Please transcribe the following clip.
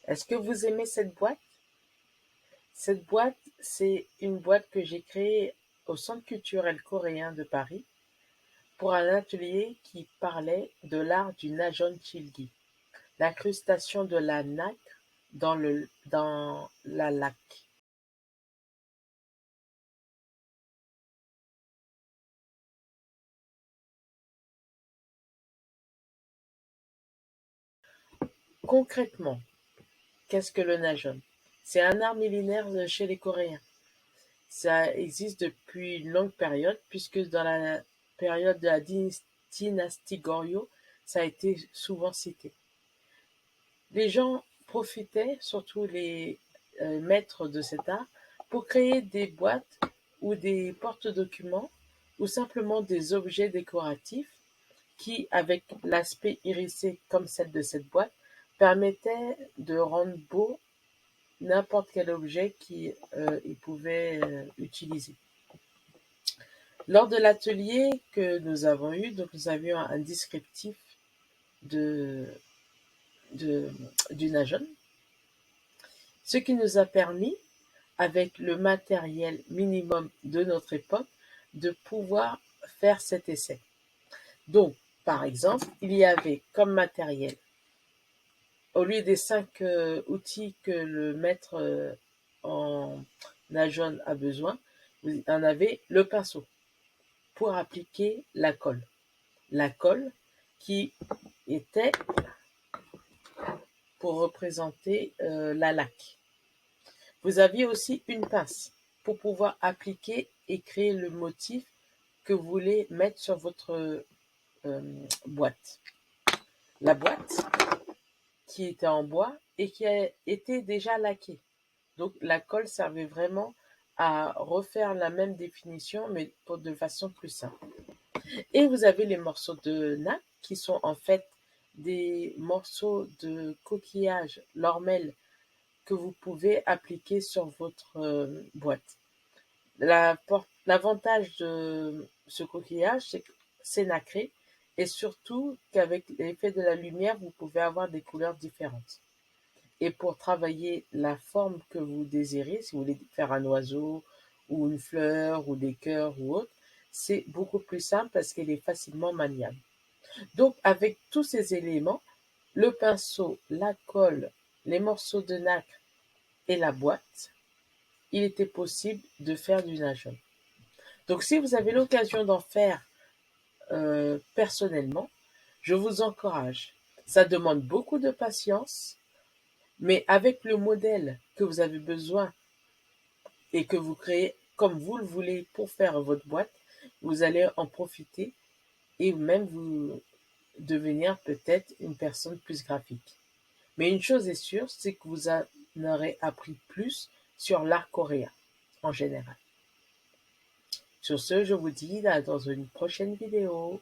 Est-ce que vous aimez cette boîte? Cette boîte, c'est une boîte que j'ai créée au Centre culturel coréen de Paris pour un atelier qui parlait de l'art du Najeon Chilgi, l'incrustation de la nacre dans la laque. Concrètement, qu'est-ce que le Najeon? C'est un art millénaire chez les Coréens. Ça existe depuis une longue période, puisque dans la période de la dynastie Goryeo, ça a été souvent cité. Les gens profitaient, surtout les maîtres de cet art, pour créer des boîtes ou des porte-documents ou simplement des objets décoratifs qui, avec l'aspect irisé comme celle de cette boîte, permettaient de rendre beau n'importe quel objet qu'ils pouvaient utiliser. Lors de l'atelier que nous avons eu, donc nous avions un descriptif de, de, du Najeon, ce qui nous a permis, avec le matériel minimum de notre époque, de pouvoir faire cet essai. Donc, par exemple, il y avait comme matériel, au lieu des 5 outils que le maître en Najeon a besoin, vous en avez le pinceau pour appliquer la colle. La colle qui était pour représenter la laque. Vous aviez aussi une pince pour pouvoir appliquer et créer le motif que vous voulez mettre sur votre boîte. La boîte qui était en bois et qui a été déjà laquée. Donc la colle servait vraiment à refaire la même définition mais de façon plus simple. Et vous avez les morceaux de nacre qui sont en fait des morceaux de coquillage lormel que vous pouvez appliquer sur votre boîte. L'avantage de ce coquillage, c'est que c'est nacré et surtout qu'avec l'effet de la lumière, vous pouvez avoir des couleurs différentes. Et pour travailler la forme que vous désirez, si vous voulez faire un oiseau ou une fleur ou des cœurs ou autre, c'est beaucoup plus simple parce qu'elle est facilement maniable. Donc avec tous ces éléments, le pinceau, la colle, les morceaux de nacre et la boîte, il était possible de faire du Najeon. Donc si vous avez l'occasion d'en faire personnellement, je vous encourage. Ça demande beaucoup de patience, mais avec le modèle que vous avez besoin et que vous créez comme vous le voulez pour faire votre boîte, vous allez en profiter et même vous devenir peut-être une personne plus graphique. Mais une chose est sûre, c'est que vous en aurez appris plus sur l'art coréen en général. Sur ce, je vous dis à dans une prochaine vidéo.